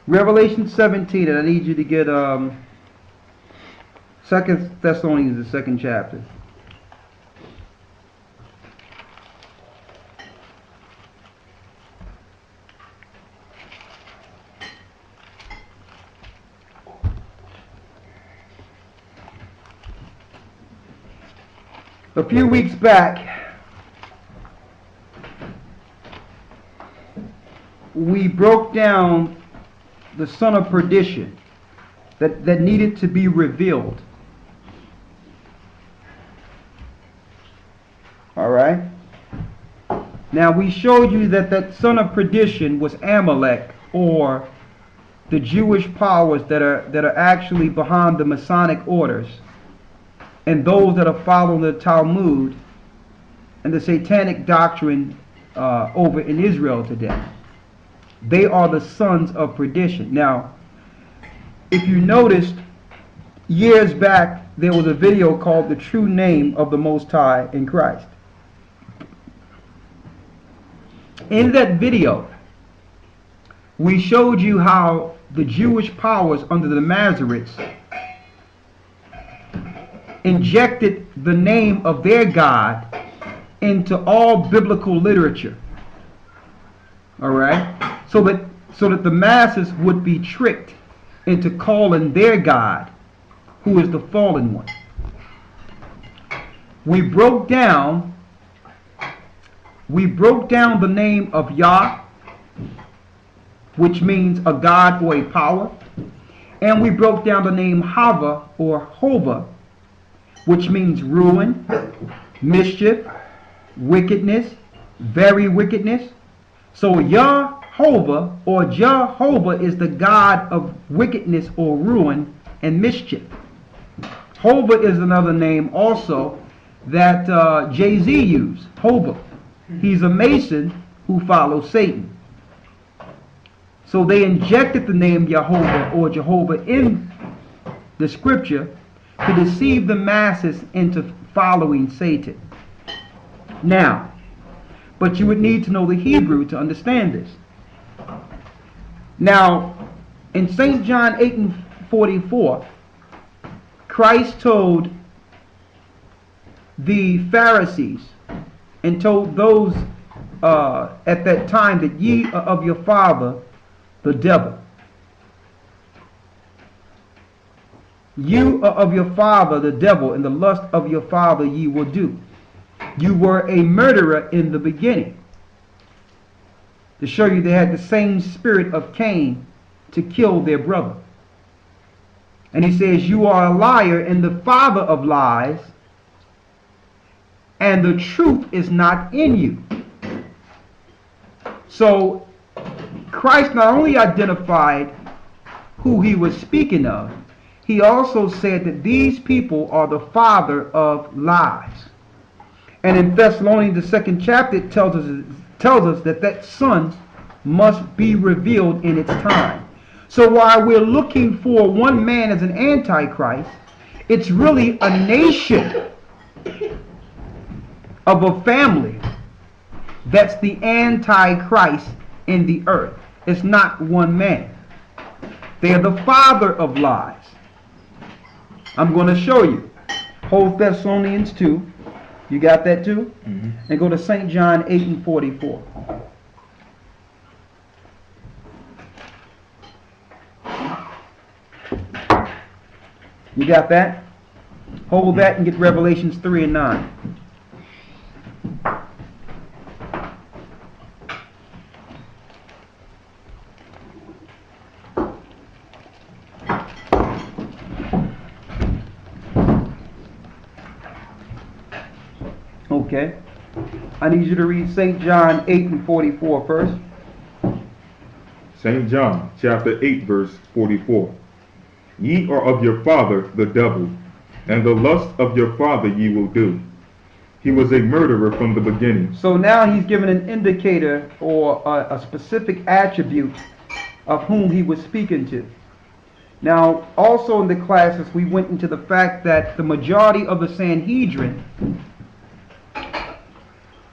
Revelation 17, and I need you to get 2 Thessalonians, the 2nd chapter. A few weeks back, we broke down the son of perdition that needed to be revealed. All right. Now we showed you that son of perdition was Amalek, or the Jewish powers that are actually behind the Masonic orders, and those that are following the Talmud and the satanic doctrine over in Israel today. They are the sons of perdition. Now, if you noticed, years back, there was a video called The True Name of the Most High in Christ. In that video, we showed you how the Jewish powers under the Masoretes injected the name of their God into all biblical literature. All right? So that the masses would be tricked into calling their God, who is the fallen one. We broke down the name of Yah, which means a God or a power. And we broke down the name Hava or Hova, which means ruin, mischief, wickedness, very wickedness. So Jehovah or Jehovah is the God of wickedness or ruin and mischief. Hova is another name also that Jay-Z used, Hova. He's a Mason who follows Satan. So they injected the name Jehovah or Jehovah in the scripture to deceive the masses into following Satan. Now, but you would need to know the Hebrew to understand this. Now, in St. John 8:44, Christ told the Pharisees and told those at that time that ye are of your father, the devil. You are of your father, the devil, and the lust of your father ye will do. You were a murderer in the beginning. To show you they had the same spirit of Cain to kill their brother. And he says, you are a liar and the father of lies, and the truth is not in you. So Christ not only identified who he was speaking of, he also said that these people are the father of lies. And in Thessalonians, the 2nd chapter, it tells us that son must be revealed in its time. So while we're looking for one man as an antichrist, it's really a nation of a family that's the antichrist in the earth. It's not one man. They are the father of lies. I'm going to show you. Hold Thessalonians 2. You got that too? Mm-hmm. And go to St. John 8:44. You got that? Hold that and get Revelations 3 and 9. Okay. I need you to read St. John 8:44 first. St. John chapter 8 verse 44. Ye are of your father the devil, and the lust of your father ye will do. He was a murderer from the beginning. So now he's given an indicator or a specific attribute of whom he was speaking to. Now, also in the classes, we went into the fact that the majority of the Sanhedrin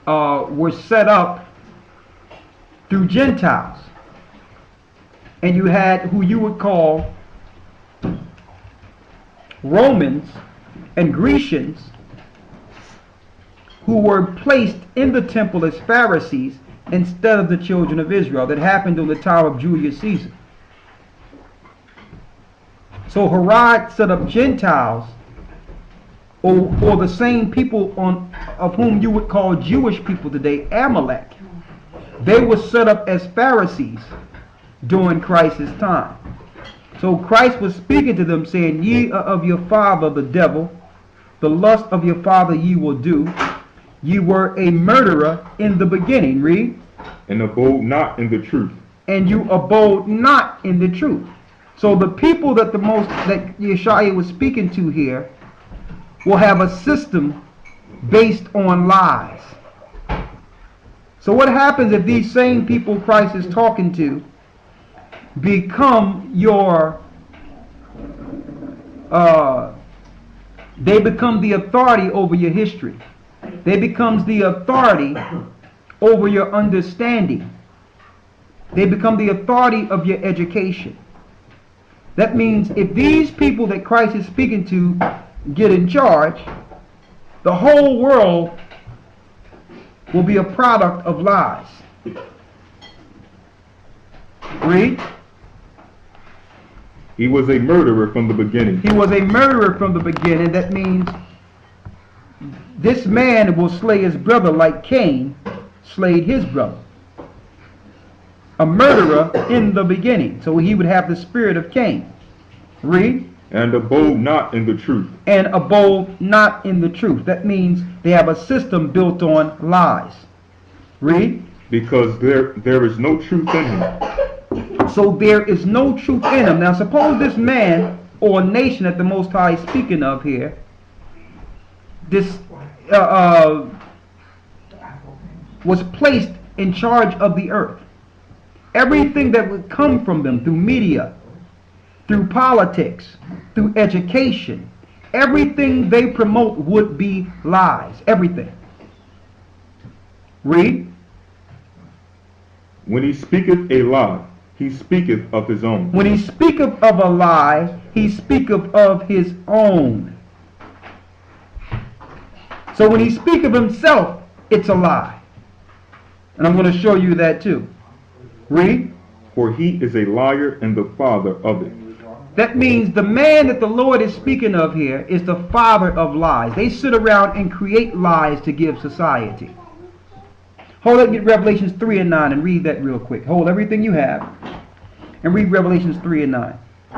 were set up through Gentiles. and you had who you would call Romans and Grecians, who were placed in the temple as Pharisees instead of the children of Israel. That happened during the time of Julius Caesar. So Herod set up Gentiles, or the same people of whom you would call Jewish people today, Amalek. They were set up as Pharisees during Christ's time. So Christ was speaking to them, saying, "Ye are of your father the devil, the lust of your father ye will do. Ye were a murderer in the beginning." Read. "And abode not in the truth." And you abode not in the truth. So the people that YASHAYA was speaking to here will have a system based on lies. So what happens if these same people Christ is talking to become they become the authority over your history. They become the authority over your understanding. They become the authority of your education. That means if these people that Christ is speaking to get in charge, the whole world will be a product of lies. Read. "He was a murderer from the beginning." He was a murderer from the beginning. That means this man will slay his brother like Cain slayed his brother. A murderer in the beginning. So he would have the spirit of Cain. Read. "And abode not in the truth." And abode not in the truth. That means they have a system built on lies. Read. "Because there is no truth in him." So there is no truth in him. Now suppose this man or nation that the Most High is speaking of here, this was placed in charge of the earth. Everything that would come from them through media, through politics, through education, everything they promote would be lies. Everything. Read. "When he speaketh a lie, he speaketh of his own." When he speaketh of a lie, he speaketh of his own. So when he speaks of himself, it's a lie. And I'm going to show you that too. Read. "For he is a liar and the father of it." That means the man that the Lord is speaking of here is the father of lies. They sit around and create lies to give society. Hold up, get Revelations 3 and 9 and read that real quick. Hold everything you have and read Revelations 3 and 9.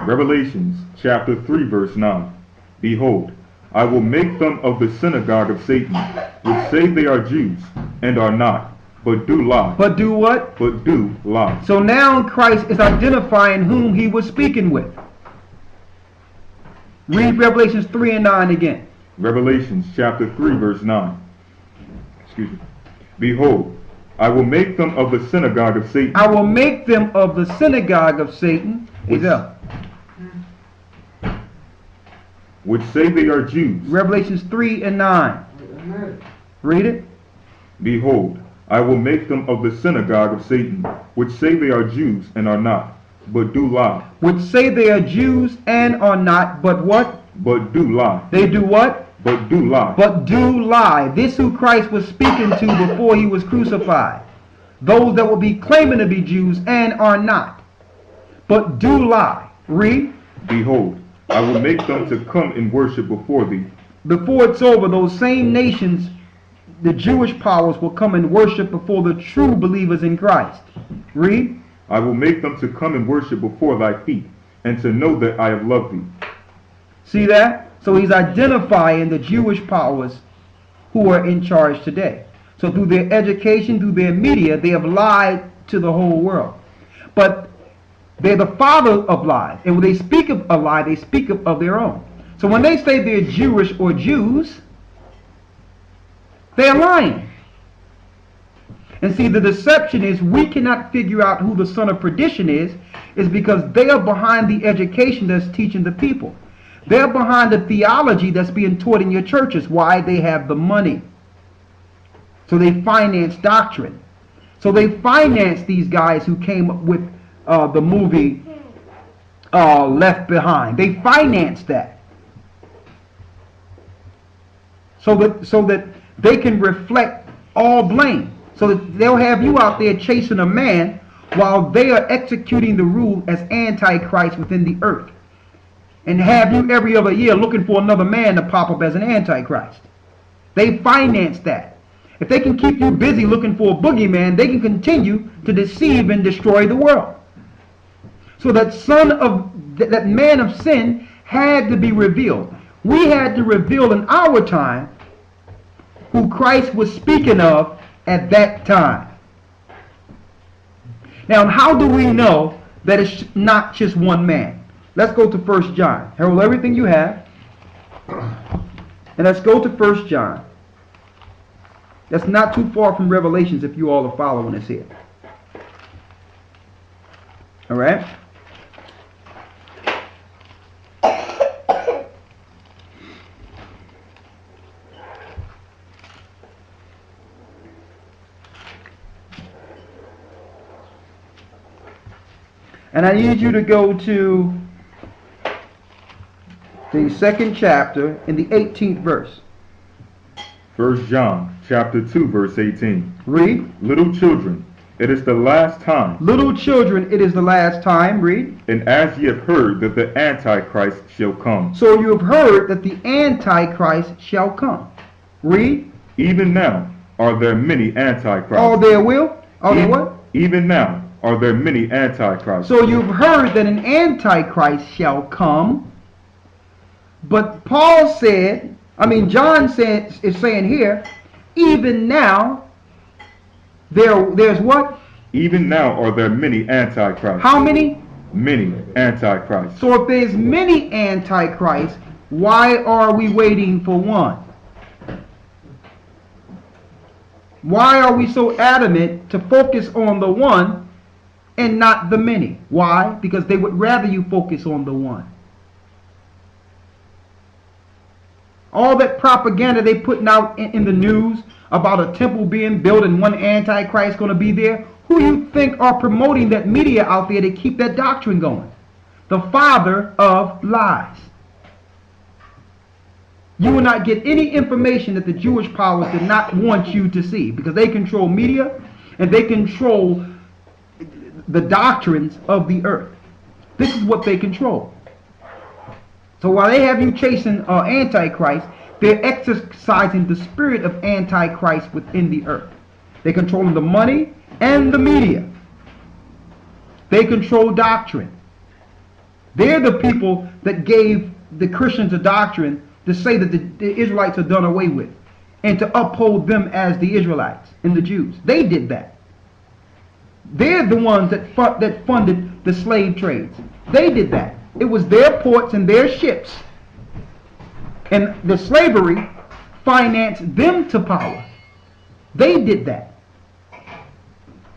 Revelations chapter 3 verse 9. "Behold, I will make them of the synagogue of Satan, which say they are Jews, and are not, but do lie." But do what? But do lie. So now Christ is identifying whom he was speaking with. Read Revelations 3 and 9 again. Revelations chapter 3 verse 9. Excuse me. "Behold, I will make them of the synagogue of Satan." I will make them of the synagogue of Satan. "Which say they are Jews." Revelations 3 and 9. Read it. "Behold, I will make them of the synagogue of Satan, which say they are Jews and are not, but do lie." Which say they are Jews and are not, but what? But do lie. They do what? But do lie. But do lie. This who Christ was speaking to before he was crucified. Those that will be claiming to be Jews and are not, but do lie. Read. "Behold, I will make them to come and worship before thee." Before it's over, those same nations, the Jewish powers, will come and worship before the true believers in Christ. Read. "I will make them to come and worship before thy feet, and to know that I have loved thee." See that? So he's identifying the Jewish powers who are in charge today. So through their education, through their media, they have lied to the whole world. But they're the father of lies. And when they speak of a lie, they speak of their own. So when they say they're Jewish or Jews, they're lying. And see, the deception is we cannot figure out who the son of perdition is because they are behind the education that's teaching the people. They're behind the theology that's being taught in your churches. Why? They have the money. So they finance doctrine. So they finance these guys who came up with the movie Left Behind. They financed that so that they can reflect all blame. So that they'll have you out there chasing a man while they are executing the rule as Antichrist within the earth, and have you every other year looking for another man to pop up as an Antichrist. They finance that. If they can keep you busy looking for a boogeyman, they can continue to deceive and destroy the world. So that man of sin had to be revealed. We had to reveal in our time who Christ was speaking of at that time. Now, how do we know that it's not just one man? Let's go to 1 John. Herald everything you have. And let's go to 1 John. That's not too far from Revelations if you all are following us here. All right? And I need you to go to the 2nd chapter in the 18th verse. 1 John chapter 2 verse 18. Read. Little children, it is the last time. Little children, it is the last time. Read. And as ye have heard that the Antichrist shall come. So you have heard that the Antichrist shall come. Read. Even now are there many Antichrists. Oh, there will? Oh, there what? Even now are there many Antichrists. So you've heard that an Antichrist shall come. But Paul said, John is saying here, even now, there's what? Even now are there many Antichrists. How many? Many Antichrists. So if there's many Antichrists, why are we waiting for one? Why are we so adamant to focus on the one and not the many? Why? Because they would rather you focus on the one. All that propaganda they putting out in the news about a temple being built and one Antichrist going to be there, who you think are promoting that media out there to keep that doctrine going? The father of lies. You will not get any information that the Jewish powers did not want you to see, because they control media and they control the doctrines of the earth. This is what they control. So while they have you chasing Antichrist, they're exercising the spirit of Antichrist within the earth. They're controlling the money and the media. They control doctrine. They're the people that gave the Christians a doctrine to say that the Israelites are done away with, and to uphold them as the Israelites and the Jews. They did that. They're the ones that funded the slave trades. They did that. It was their ports and their ships, and the slavery financed them to power. They did that.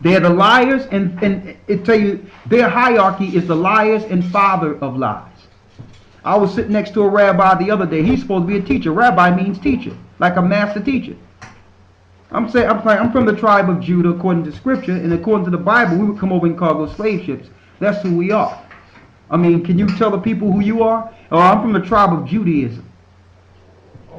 They're the liars, and it tell you their hierarchy is the liars and father of lies. I was sitting next to a rabbi the other day. He's supposed to be a teacher. Rabbi means teacher, like a master teacher. I'm from the tribe of Judah according to Scripture, and according to the Bible, we would come over in cargo slave ships. That's who we are. Can you tell the people who you are? Oh, I'm from the tribe of Judaism.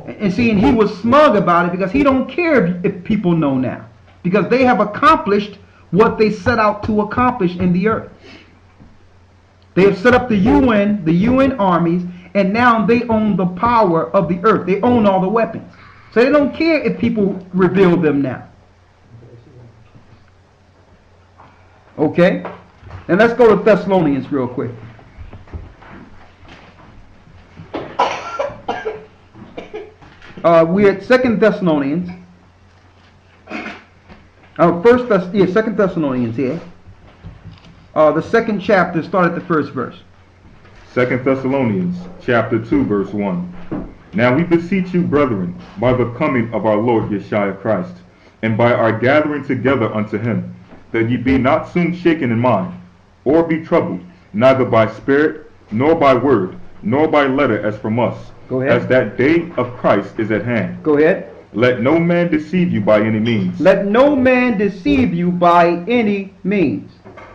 And see, and he was smug about it because he don't care if people know now, because they have accomplished what they set out to accomplish in the earth. They have set up the UN armies, and now they own the power of the earth. They own all the weapons. So they don't care if people reveal them now. Okay? And let's go to Thessalonians real quick. We're at 2 Thessalonians. 2 Thessalonians here. The 2nd chapter, start at the 1st verse. 2 Thessalonians chapter 2 verse 1. Now we beseech you, brethren, by the coming of our Lord YASHAYA Christ, and by our gathering together unto him, that ye be not soon shaken in mind, or be troubled, neither by spirit, nor by word, nor by letter as from us, Go ahead. as that day of Christ is at hand. Go ahead. Let no man deceive you by any means. Let no man deceive you by any means.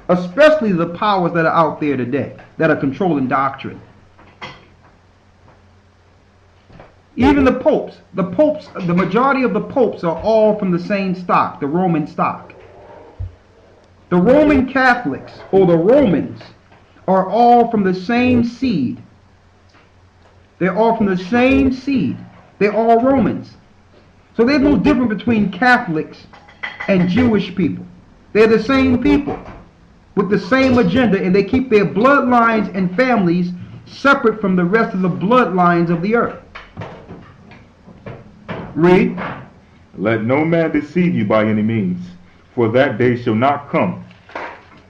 especially the powers that are out there today that are controlling doctrine. Even the popes, the majority of the popes are all from the same stock, the Roman stock. The Roman Catholics, or the Romans, are all from the same seed. They're all from the same seed. They're all Romans. So there's no difference between Catholics and Jewish people. They're the same people with the same agenda, and they keep their bloodlines and families separate from the rest of the bloodlines of the earth. Read. Let no man deceive you by any means, for that day shall not come,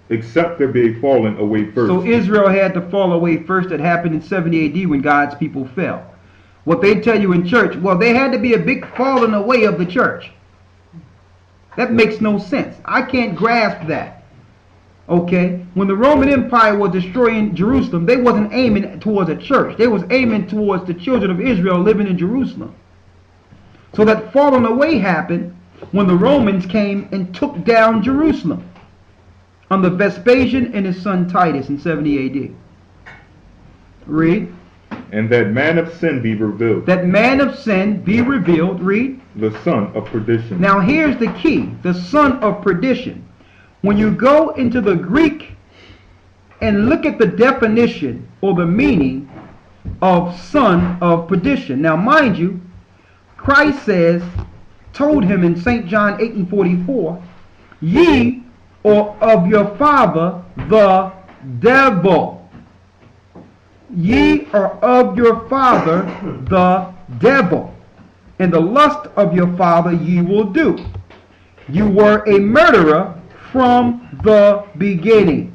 except there be a falling away first. So Israel had to fall away first. That happened in 70 AD when God's people fell. What they tell you in church, well, there had to be a big falling away of the church. That makes no sense. I can't grasp that. Okay? When the Roman Empire was destroying Jerusalem, they wasn't aiming towards a church. They was aiming towards the children of Israel living in Jerusalem. So that falling away happened when the Romans came and took down Jerusalem under Vespasian and his son Titus in 70 AD. Read. And that man of sin be revealed. That man of sin be revealed. Read. The son of perdition. Now here's the key. The son of perdition. When you go into the Greek and look at the definition or the meaning of son of perdition. Now mind you, Christ told him in St. John 8:44, ye are of your father the devil. Ye are of your father the devil, and the lust of your father ye will do. You were a murderer from the beginning.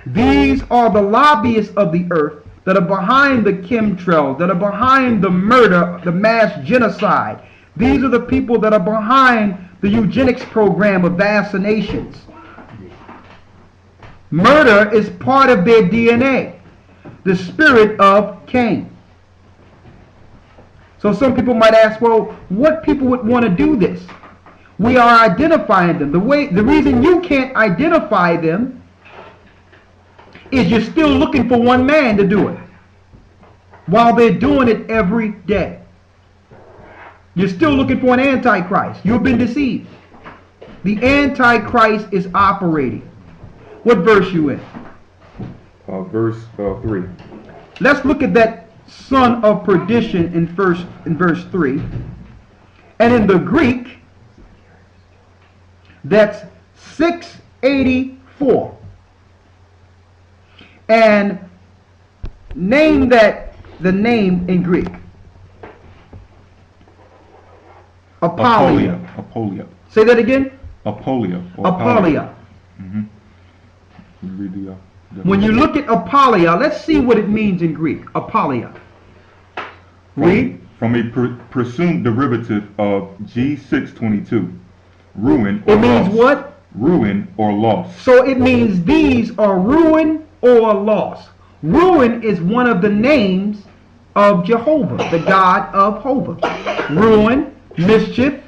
These are the lobbyists of the earth that are behind the chemtrails, that are behind the murder, the mass genocide. These are the people that are behind the eugenics program of vaccinations. Murder is part of their DNA, the spirit of Cain. So some people might ask, well, what people would want to do this? We are identifying them. The reason you can't identify them is you're still looking for one man to do it, while they're doing it every day. You're still looking for an antichrist. You've been deceived. The antichrist is operating. What verse you in? Verse 3. Let's look at that son of perdition in verse 3. And in the Greek, that's 684. And name the name in Greek. Apolia. Apolia. Say that again. Apolia. Apolia. Mm-hmm. When you look at Apolia, let's see what it means in Greek. Apolia. Read. From a presumed derivative of G622. Ruin or loss. It means what? Ruin or loss. So it means these are ruin or loss. Ruin is one of the names of Jehovah, the God of Jehovah. Ruin, mischief.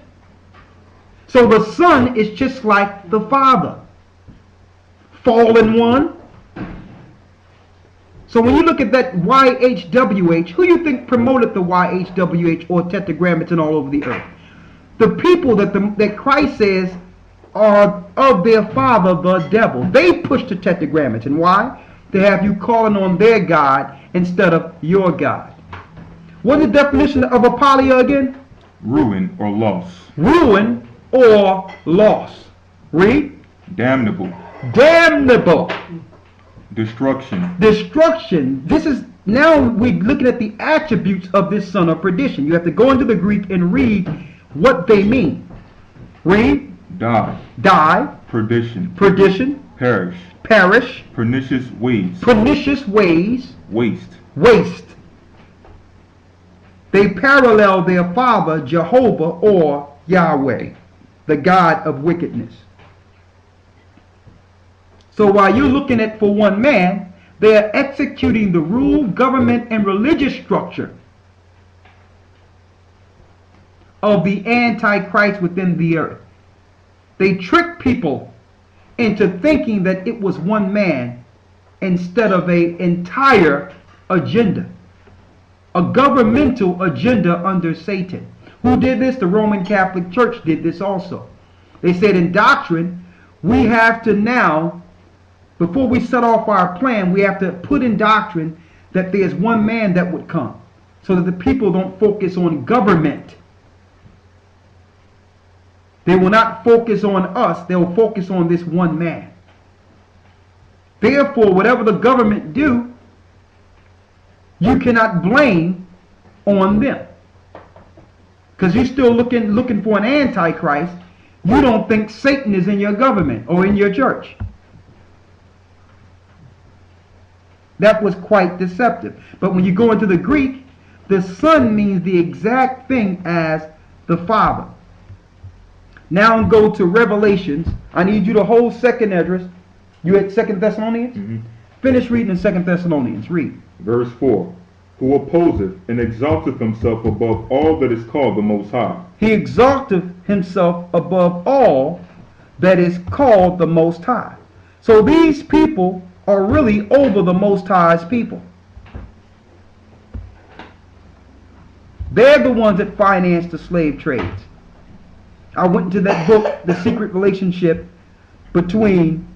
So the son is just like the father. Fallen one. So when you look at that YHWH, who you think promoted the YHWH or tetragrammaton all over the earth? The people that Christ says are of their father, the devil. They push the tetragrammaton. Why? To have you calling on their God instead of your God. What's the definition of apolia again? Ruin or loss. Ruin or loss. Read. Damnable. Damnable. Destruction. Destruction. This is, now we're looking at the attributes of this son of perdition. You have to go into the Greek and read what they mean. Read. Die. Die. Perdition. Perdition. Perish. Perish. Pernicious ways. Pernicious ways. Waste. Waste. They parallel their father, Jehovah or Yahweh, the God of wickedness. So while you're looking at for one man, they are executing the rule, government, and religious structure of the Antichrist within the earth. They trick people into thinking that it was one man instead of an entire agenda, a governmental agenda under Satan. Who did this? The Roman Catholic Church did this also. They said in doctrine, we have to now, before we set off our plan, we have to put in doctrine that there's one man that would come, so that the people don't focus on government. They will not focus on us, they will focus on this one man. Therefore, whatever the government do, you cannot blame on them. Because you're still looking for an antichrist. You don't think Satan is in your government or in your church. That was quite deceptive. But when you go into the Greek, the Son means the exact thing as the Father. Now go to Revelations. I need you to hold 2nd Esdras. You at 2nd Thessalonians? Mm-hmm. Finish reading in 2nd Thessalonians. Read. Verse 4. Who opposeth and exalteth himself above all that is called the Most High. He exalteth himself above all that is called the Most High. So these people are really over the Most High's people. They're the ones that finance the slave trades. I went into that book, The Secret Relationship Between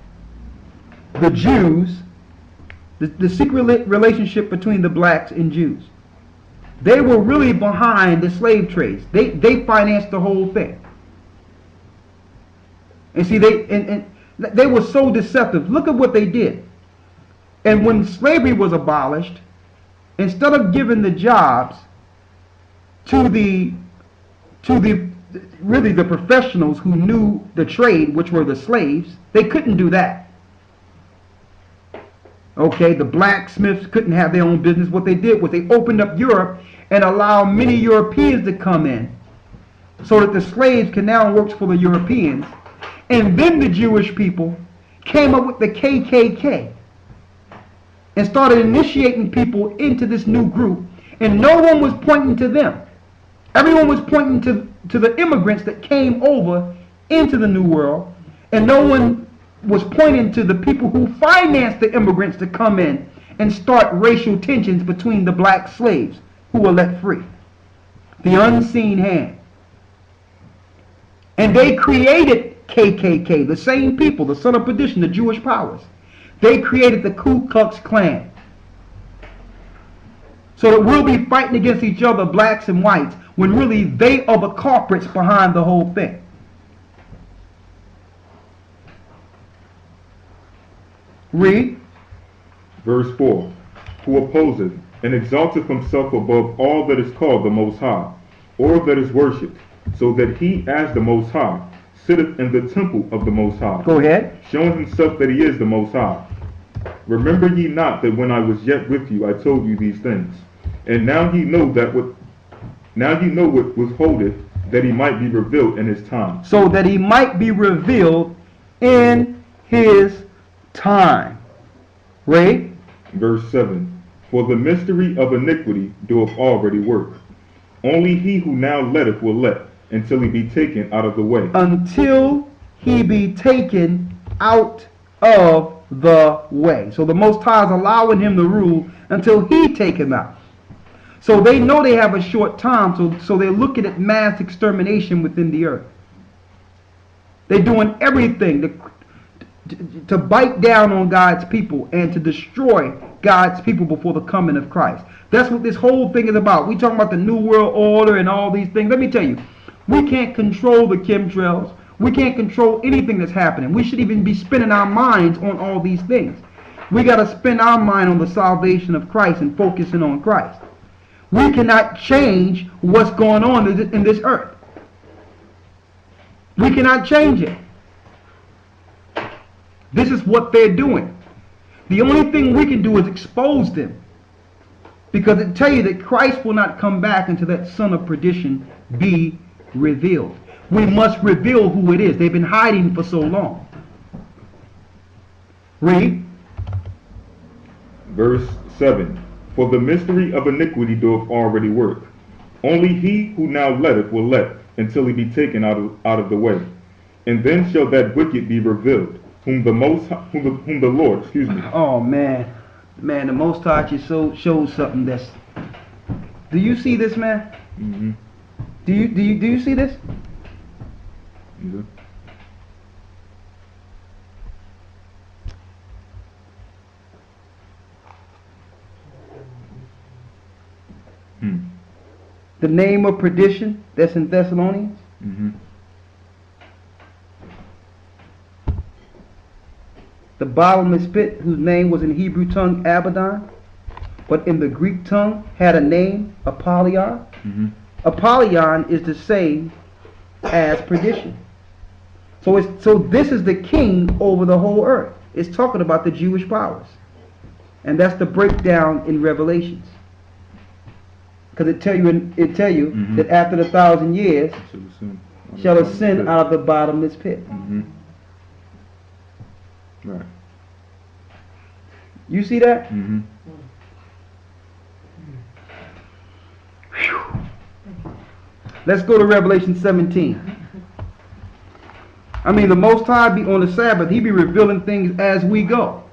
the Jews, the secret relationship between the blacks and Jews. They were really behind the slave trades. They financed the whole thing. And see, they were so deceptive. Look at what they did. And when slavery was abolished, instead of giving the jobs to the really the professionals who knew the trade, which were the slaves, they couldn't do that. Okay, the blacksmiths couldn't have their own business. What they did was they opened up Europe and allowed many Europeans to come in, so that the slaves can now work for the Europeans. And then the Jewish people came up with the KKK and started initiating people into this new group. And no one was pointing to them. Everyone was pointing to the immigrants that came over into the New World, and no one was pointing to the people who financed the immigrants to come in and start racial tensions between the black slaves who were let free. The unseen hand. And they created KKK, the same people, the son of perdition, the Jewish powers. They created the Ku Klux Klan. So that we'll be fighting against each other, blacks and whites, when really they are the culprits behind the whole thing. Read. Verse 4. Who opposeth and exalteth himself above all that is called the Most High, or that is worshipped, so that he as the Most High sitteth in the temple of the Most High. Go ahead. Showing himself that he is the Most High. Remember ye not that when I was yet with you I told you these things? And now ye know what withholdeth, that he might be revealed in his time. So that he might be revealed in his time. Read. Verse 7. For the mystery of iniquity doeth already work. Only he who now letteth will let, until he be taken out of the way. Until he be taken out of the way. So the Most High is allowing him to rule until he take him out. So they know they have a short time, so they're looking at mass extermination within the earth. They're doing everything to bite down on God's people and to destroy God's people before the coming of Christ. That's what this whole thing is about. We talking about the New World Order and all these things. Let me tell you, we can't control the chemtrails. We can't control anything that's happening. We should even be spending our minds on all these things. We got to spend our mind on the salvation of Christ and focusing on Christ. We cannot change what's going on in this earth. We cannot change it. This is what they're doing. The only thing we can do is expose them. Because it tells you that Christ will not come back until that son of perdition be revealed. We must reveal who it is. They've been hiding for so long. Read. Verse 7. For the mystery of iniquity doeth already work. Only he who now letteth will let, until he be taken out of the way. And then shall that wicked be revealed, whom the Lord, excuse me. Oh man, the Most High just shows something that's. Do you see this, man? Mm-hmm. Do you see this? Yeah. The name of perdition that's in Thessalonians. Mm-hmm. The bottomless pit, whose name was in Hebrew tongue Abaddon, but in the Greek tongue had a name, Apollyon. Mm-hmm. Apollyon is the same as perdition. So this is the king over the whole earth. It's talking about the Jewish powers. And that's the breakdown in Revelations. Because it tell you mm-hmm. that after the 1,000 years shall ascend out of the bottomless pit. Mm-hmm. Right. You see that? Mm-hmm. Let's go to Revelation 17. I mean, the Most High be on the Sabbath. He be revealing things as we go.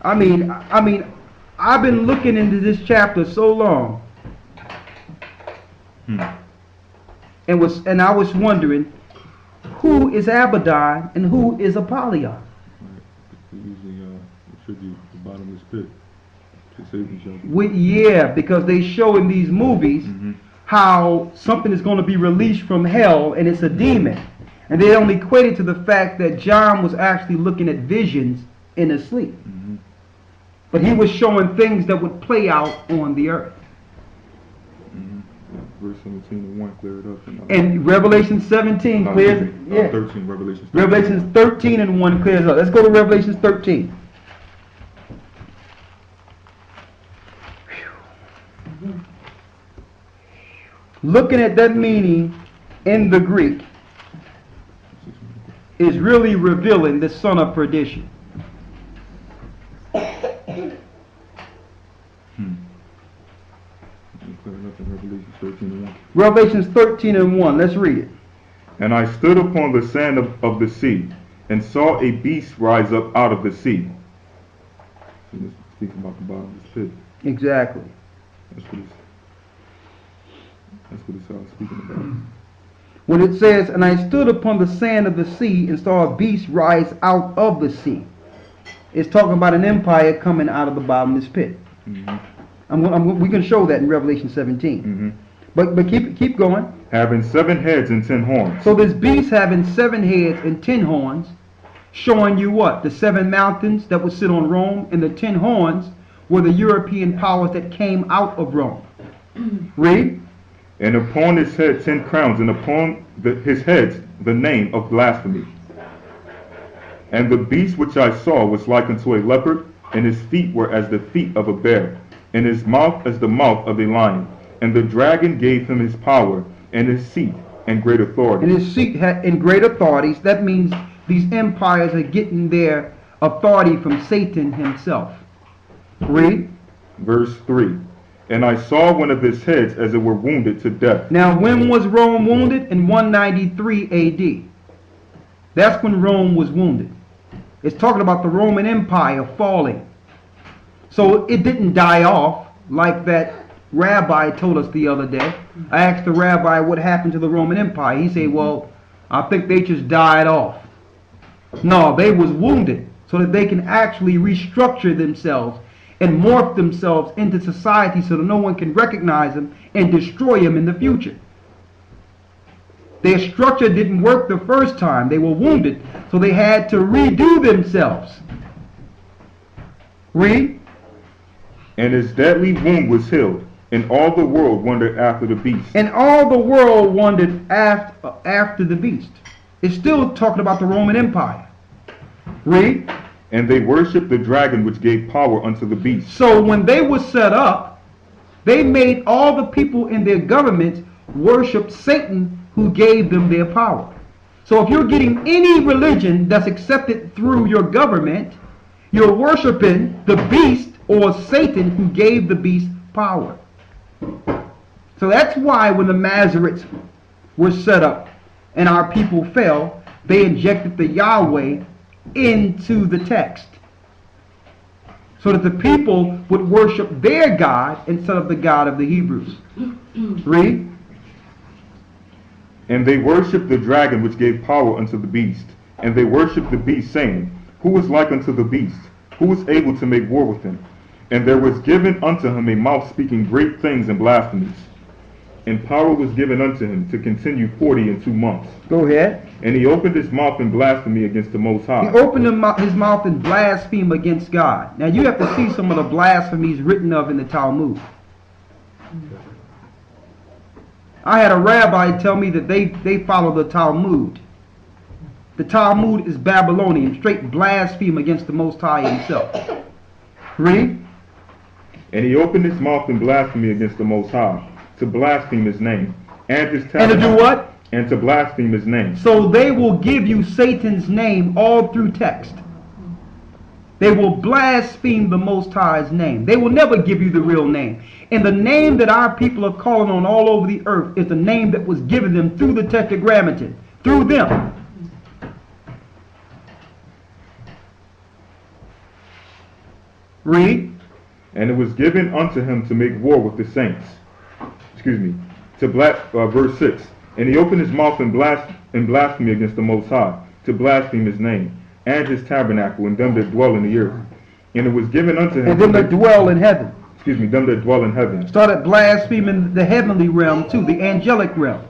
I mean, I've been looking into this chapter so long, and I was wondering, who is Abaddon and who is Apollyon? Right. We usually attribute the bottomless pit to Satan. Yeah, because they show in these movies how something is going to be released from hell and it's a demon. And they only equate it to the fact that John was actually looking at visions in his sleep. But he was showing things that would play out on the earth. Verse 17 and 1 clear it up. And Revelation 17 clears it. Yeah. 13, Revelation 13. Revelation 13 and 1 clears it up. Let's go to Revelation 13. Looking at that meaning in the Greek is really revealing the son of perdition. Revelations 13 and 1. Let's read it. And I stood upon the sand of the sea, and saw a beast rise up out of the sea. So this is speaking about the bottomless pit. Exactly. That's what it's speaking about. When it says, and I stood upon the sand of the sea and saw a beast rise out of the sea, it's talking about an empire coming out of the bottomless pit. We can show that in Revelation 17. But keep going. Having 7 heads and 10 horns. So this beast having 7 heads and 10 horns, showing you what? The 7 mountains that would sit on Rome, and the 10 horns were the European powers that came out of Rome. Read. And upon his head 10 crowns, and upon his heads the name of blasphemy. And the beast which I saw was like unto a leopard, and his feet were as the feet of a bear, and his mouth as the mouth of a lion. And the dragon gave him his power, and his seat, and great authority. And his seat had in great authorities. That means these empires are getting their authority from Satan himself. Read. Verse 3. And I saw one of his heads as it were wounded to death. Now when was Rome wounded? In 193 AD. That's when Rome was wounded. It's talking about the Roman Empire falling. So it didn't die off like that rabbi told us the other day. I asked the rabbi what happened to the Roman Empire. He said, well, I think they just died off. No, they was wounded so that they can actually restructure themselves and morph themselves into society so that no one can recognize them and destroy them in the future. Their structure didn't work the first time. They were wounded, so they had to redo themselves. Read. And his deadly wound was healed, and all the world wondered after the beast. And all the world wondered after the beast. It's still talking about the Roman Empire. Read. And they worshipped the dragon which gave power unto the beast. So when they were set up, they made all the people in their government worship Satan who gave them their power. So if you're getting any religion that's accepted through your government, you're worshiping the beast or Satan who gave the beast power. So that's why when the Masoretes were set up and our people fell, they injected the Yahweh into the text, so that the people would worship their God instead of the God of the Hebrews. Read. And they worshipped the dragon which gave power unto the beast. And they worshipped the beast, saying, Who is like unto the beast? Who is able to make war with him? And there was given unto him a mouth speaking great things and blasphemies. And power was given unto him to continue 42 months. Go ahead. And he opened his mouth in blasphemy against the Most High. He opened his mouth in blaspheme against God. Now you have to see some of the blasphemies written of in the Talmud. I had a rabbi tell me that they follow the Talmud. The Talmud is Babylonian, straight blaspheme against the Most High himself. Read. And he opened his mouth in blasphemy against the Most High, to blaspheme his name, and his tabernacle. And to do what? And to blaspheme his name. So they will give you Satan's name all through text. They will blaspheme the Most High's name. They will never give you the real name. And the name that our people are calling on all over the earth is the name that was given them through the Tetragrammaton. Through them. Read. And it was given unto him to make war with the saints. Verse 6. And he opened his mouth in blasphemy against the Most High, to blaspheme his name, and his tabernacle, and them that dwell in the earth. And it was given unto him. And them that dwell in heaven. Them that dwell in heaven. Started blaspheming the heavenly realm too, the angelic realm.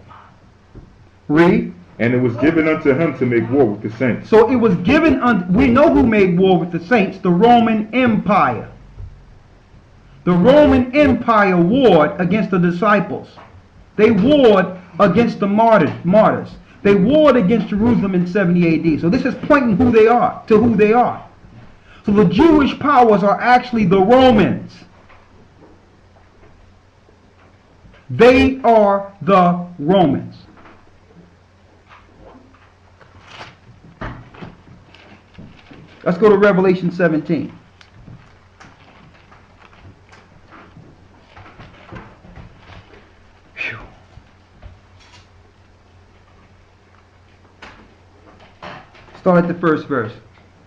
Read. And it was given unto him to make war with the saints. So it was given we know who made war with the saints, the Roman Empire. The Roman Empire warred against the disciples. They warred against the martyrs. They warred against Jerusalem in 70 AD. So this is pointing to who they are. So the Jewish powers are actually the Romans. They are the Romans. Let's go to Revelation 17. Whew. Start at the first verse.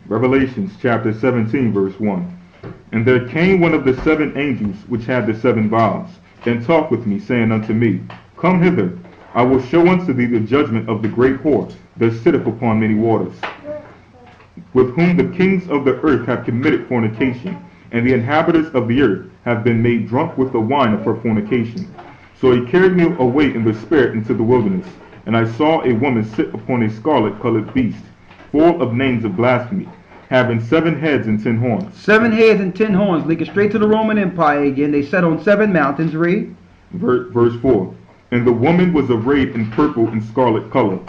Revelations chapter 17 verse 1. And there came one of the 7 angels which had the 7 vials, and talked with me, saying unto me, Come hither, I will show unto thee the judgment of the great whore that sitteth upon many waters, with whom the kings of the earth have committed fornication, and the inhabitants of the earth have been made drunk with the wine of her fornication. So he carried me away in the spirit into the wilderness, and I saw a woman sit upon a scarlet-colored beast, full of names of blasphemy, having 7 heads and 10 horns. 7 heads and 10 horns, linking straight to the Roman Empire again. They sat on 7 mountains. Read. Verse 4. And the woman was arrayed in purple and scarlet color,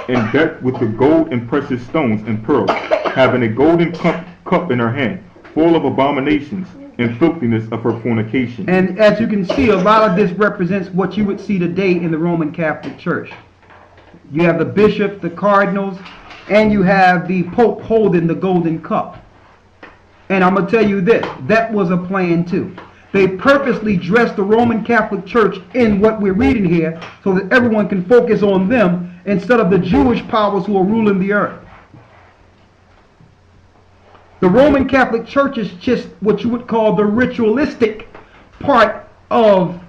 and decked with the gold and precious stones and pearls, having a golden cup in her hand, full of abominations and filthiness of her fornication. And as you can see, a lot of this represents what you would see today in the Roman Catholic Church. You have the bishops, the cardinals, and you have the Pope holding the golden cup. And I'm going to tell you this, that was a plan too. They purposely dressed the Roman Catholic Church in what we're reading here so that everyone can focus on them instead of the Jewish powers who are ruling the earth. The Roman Catholic Church is just what you would call the ritualistic part of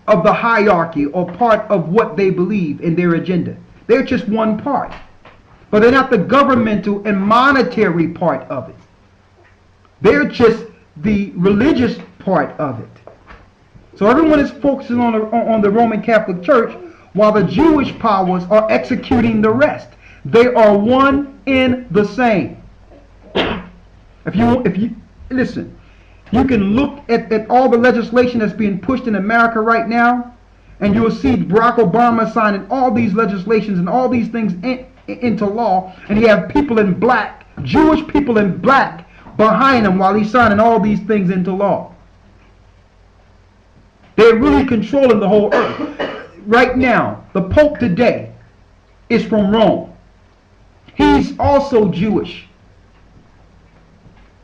the hierarchy, or part of what they believe in their agenda. They're just one part. But they're not the governmental and monetary part of it. They're just the religious part of it. So everyone is focusing on the Roman Catholic Church, while the Jewish powers are executing the rest. They are one in the same. If you listen, you can look at all the legislation that's being pushed in America right now, and you'll see Barack Obama signing all these legislations and all these things into law, and you have people in black, Jewish people in black, behind him while he's signing all these things into law. They're really controlling the whole earth. Right now, the Pope today is from Rome. He's also Jewish.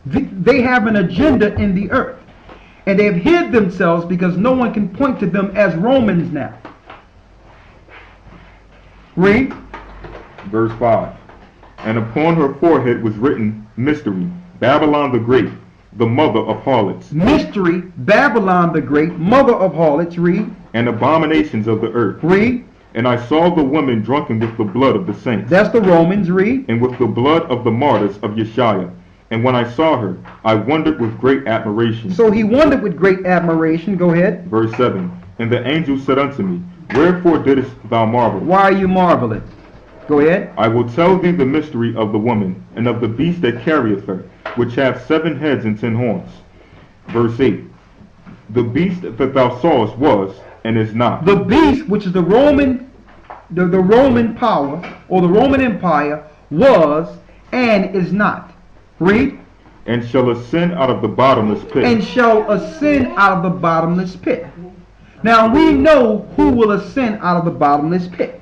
They have an agenda in the earth. And they've hid themselves because no one can point to them as Romans now. Read. Verse 5. And upon her forehead was written, Mystery, Babylon the Great, the mother of harlots. Mystery, Babylon the Great, mother of harlots. Read. And abominations of the earth. Read. And I saw the woman drunken with the blood of the saints. That's the Romans. Read. And with the blood of the martyrs of YASHAYA. And when I saw her, I wondered with great admiration. So he wondered with great admiration. Go ahead. Verse 7. And the angel said unto me, Wherefore didst thou marvel? Why are you marveling? Go ahead. I will tell thee the mystery of the woman, and of the beast that carrieth her, which hath 7 heads and 10 horns. Verse 8. The beast that thou sawest was, and is not. The beast, which is the Roman power, or the Roman Empire, was, and is not. Read. And shall ascend out of the bottomless pit. And shall ascend out of the bottomless pit. Now we know who will ascend out of the bottomless pit.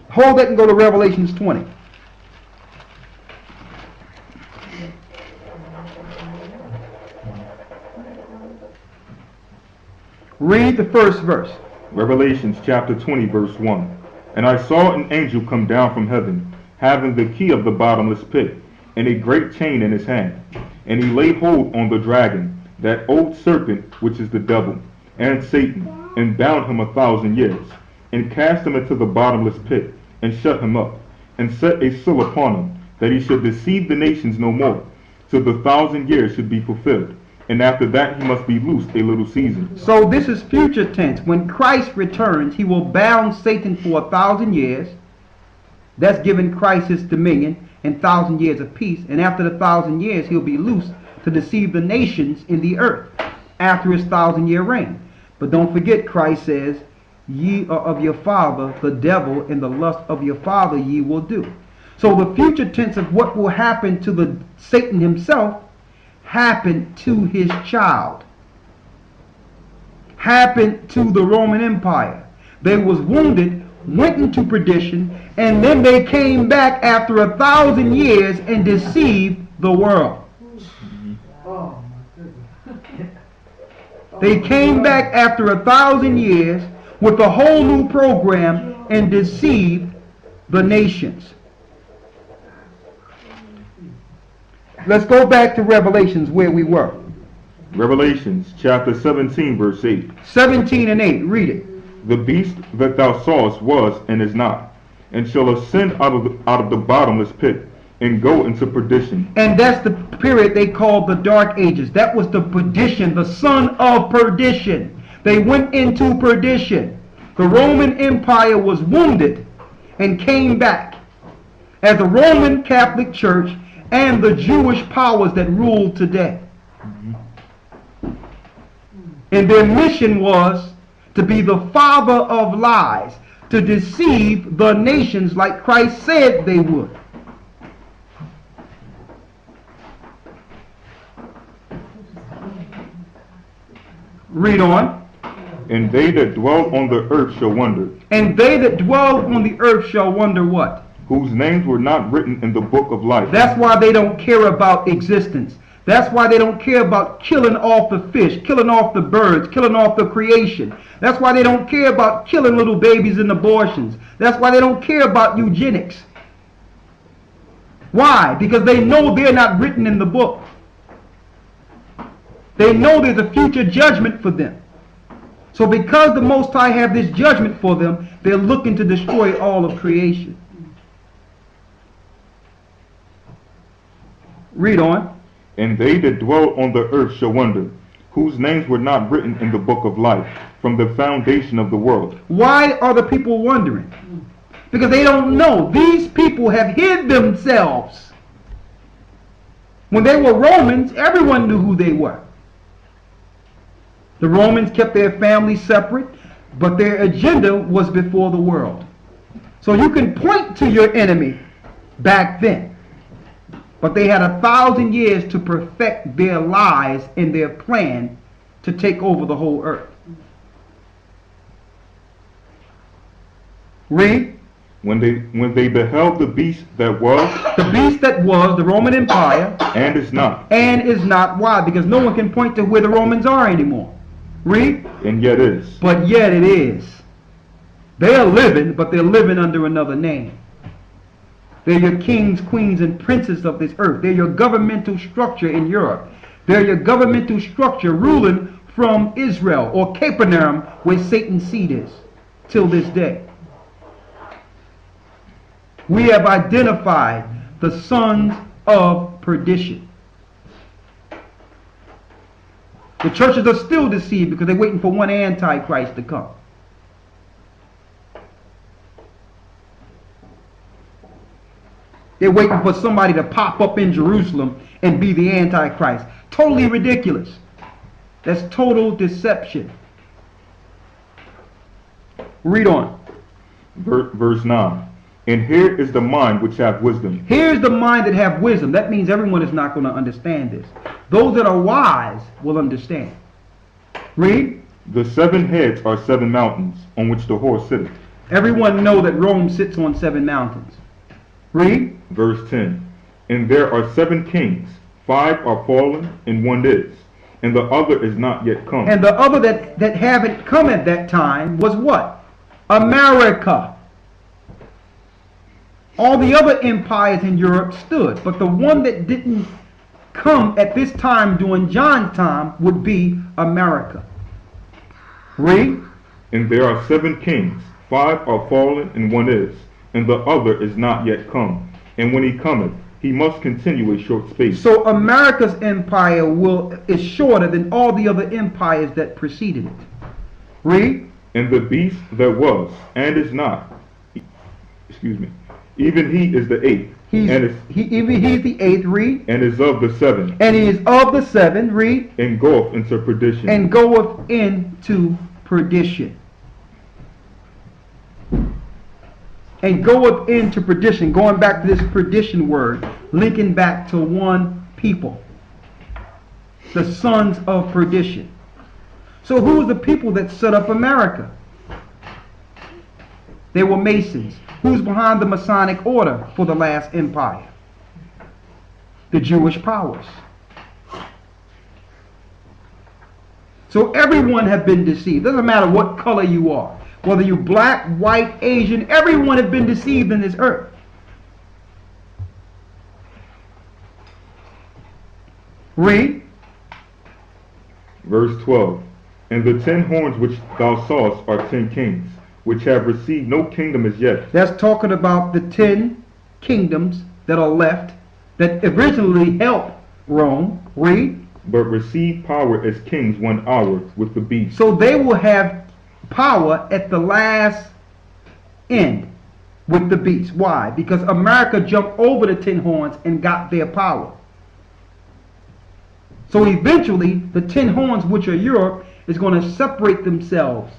Hold that and go to Revelations 20. Read the first verse. Revelations chapter 20 verse 1. And I saw an angel come down from heaven, having the key of the bottomless pit, and a great chain in his hand. And he laid hold on the dragon, that old serpent which is the devil, and Satan, and bound him 1,000 years, and cast him into the bottomless pit, and shut him up, and set a seal upon him, that he should deceive the nations no more, till the 1,000 years should be fulfilled. And after that he must be loosed a little season. So this is future tense. When Christ returns, he will bound Satan for 1,000 years. That's giving Christ his dominion and 1,000 years of peace. And after the 1,000 years, he'll be loosed to deceive the nations in the earth after his 1,000-year reign. But don't forget, Christ says, ye are of your father, the devil, and the lust of your father ye will do. So the future tense of what will happen to the Satan himself happened to his child. Happened to the Roman Empire. They was wounded, went into perdition, and then they came back after 1,000 years and deceived the world. They came back after 1,000 years with a whole new program and deceived the nations. Let's go back to Revelations where we were. Revelations chapter 17 verse 8. 17 and 8. Read it. The beast that thou sawest was, and is not, and shall ascend out of the bottomless pit, and go into perdition. And that's the period they called the Dark Ages. That was the perdition, the son of perdition. They went into perdition. The Roman Empire was wounded and came back as the Roman Catholic Church and the Jewish powers that rule today. And their mission was to be the father of lies, to deceive the nations like Christ said they would. Read on. And they that dwell on the earth shall wonder. And they that dwell on the earth shall wonder what? Whose names were not written in the book of life. That's why they don't care about existence. That's why they don't care about killing off the fish, killing off the birds, killing off the creation. That's why they don't care about killing little babies in abortions. That's why they don't care about eugenics. Why? Because they know they're not written in the book. They know there's a future judgment for them. So because the Most High have this judgment for them, they're looking to destroy all of creation. Read on. And they that dwell on the earth shall wonder, whose names were not written in the book of life from the foundation of the world. Why are the people wondering? Because they don't know. These people have hid themselves. When they were Romans, everyone knew who they were. The Romans kept their families separate, but their agenda was before the world. So you can point to your enemy back then. But they had 1,000 years to perfect their lies and their plan to take over the whole earth. Read. When they beheld the beast that was. The beast that was, the Roman Empire. And is not. And is not. Why? Because no one can point to where the Romans are anymore. Read. And yet is. But yet it is. They are living, but they're living under another name. They're your kings, queens, and princes of this earth. They're your governmental structure in Europe. They're your governmental structure ruling from Israel or Capernaum, where Satan's seat is, till this day. We have identified the sons of perdition. The churches are still deceived because they're waiting for one Antichrist to come. They're waiting for somebody to pop up in Jerusalem and be the Antichrist. Totally ridiculous. That's total deception. Read on. Verse 9. And here is the mind which hath wisdom. Here's the mind that have wisdom. That means everyone is not going to understand this. Those that are wise will understand. Read. The 7 heads are 7 mountains on which the horse sitteth. Everyone know that Rome sits on 7 mountains. Read. Verse 10. And there are 7 kings, 5 are fallen, and 1 is, and the other is not yet come. And the other that haven't come at that time was what? America. All the other empires in Europe stood, but the one that didn't come at this time during John's time would be America. Read. And there are 7 kings, 5 are fallen, and 1 is, and the other is not yet come. And when he cometh, he must continue a short space. So America's empire is shorter than all the other empires that preceded it. Read. And the beast that was and is not, even he is the 8th. He's the 8th. Read. And is of the 7. And he is of the 7. Read. And goeth into perdition. And goeth into perdition. And goeth into perdition. Going back to this perdition word, linking back to one people. The sons of perdition. So who are the people that set up America? They were Masons. Who's behind the Masonic order for the last empire? The Jewish powers. So everyone have been deceived. Doesn't matter what color you are. Whether you're black, white, Asian, everyone have been deceived in this earth. Read. Verse 12. And the 10 horns which thou sawest are 10 kings, which have received no kingdom as yet. That's talking about the 10 kingdoms that are left that originally helped Rome. Read. But receive power as kings 1 hour with the beast. So they will have power at the last end with the beast. Why? Because America jumped over the 10 horns and got their power. So eventually the 10 horns, which are Europe, is going to separate themselves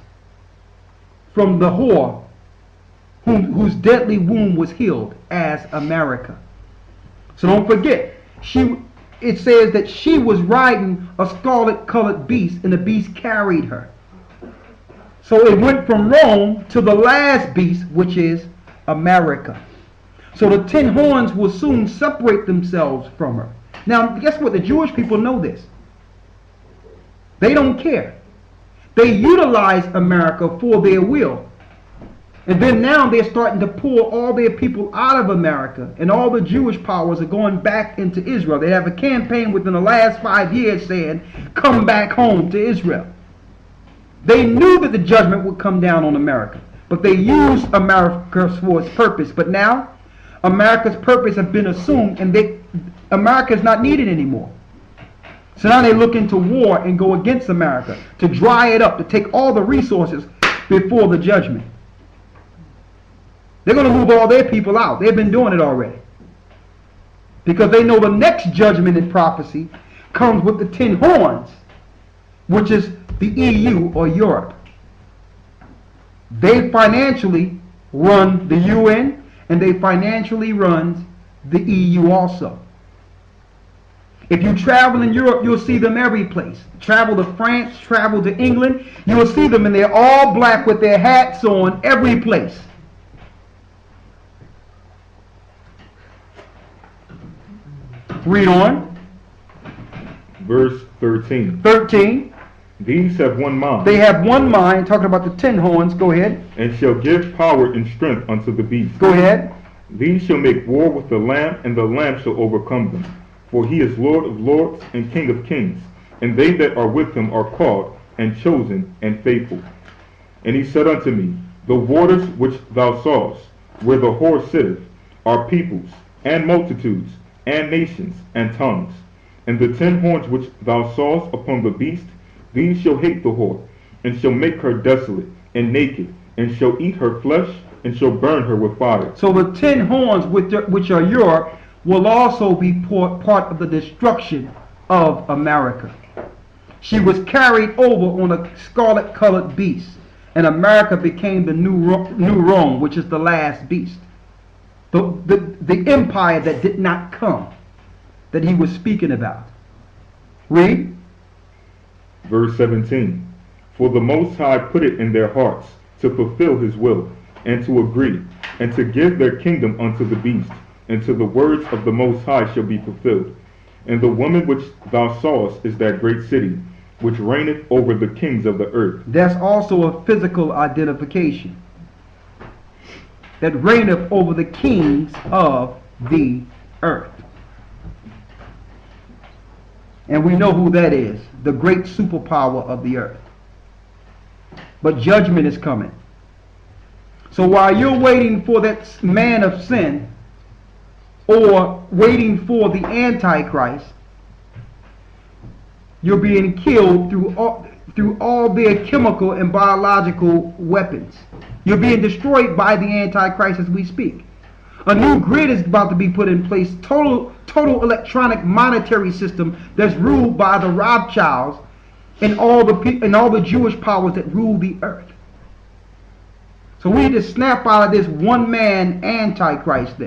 from the whore whose deadly womb was healed as America. So don't forget, it says that she was riding a scarlet colored beast and the beast carried her. So it went from Rome to the last beast, which is America. So the 10 horns will soon separate themselves from her. Now, guess what? The Jewish people know this. They don't care. They utilize America for their will. And then now they're starting to pull all their people out of America. And all the Jewish powers are going back into Israel. They have a campaign within the last 5 years saying, come back home to Israel. They knew that the judgment would come down on America. But they used America for its purpose. But now, America's purpose has been assumed and America is not needed anymore. So now they look into war and go against America to dry it up, to take all the resources before the judgment. They're going to move all their people out. They've been doing it already. Because they know the next judgment in prophecy comes with the 10 horns, which is the EU or Europe. They financially run the UN and they financially run the EU also. If you travel in Europe, you'll see them every place. Travel to France, travel to England, you'll see them and they're all black with their hats on every place. Read on. Verse 13. 13. These have one mind. They have one mind, talking about the 10 horns. Go ahead. And shall give power and strength unto the beast. Go ahead. These shall make war with the Lamb, and the Lamb shall overcome them. For he is Lord of lords and King of kings, and they that are with him are called, and chosen, and faithful. And he said unto me, The waters which thou sawest, where the whore sitteth, are peoples, and multitudes, and nations, and tongues. And the 10 horns which thou sawest upon the beast, these shall hate the whore, and shall make her desolate, and naked, and shall eat her flesh, and shall burn her with fire. So the 10 horns which are Europe will also be part of the destruction of America. She was carried over on a scarlet-colored beast, and America became the new Rome, which is the last beast. The empire that did not come, that he was speaking about. Read. Verse 17. For the Most High put it in their hearts to fulfill his will, and to agree, and to give their kingdom unto the beast, and to the words of the Most High shall be fulfilled. And the woman which thou sawest is that great city, which reigneth over the kings of the earth. That's also a physical identification. That reigneth over the kings of the earth. And we know who that is, the great superpower of the earth. But judgment is coming. So while you're waiting for that man of sin, or waiting for the Antichrist, you're being killed through all their chemical and biological weapons. You're being destroyed by the Antichrist as we speak. A new grid is about to be put in place, total electronic monetary system that's ruled by the Rothschilds and all the Jewish powers that rule the earth. So we need to snap out of this one-man Antichrist thing.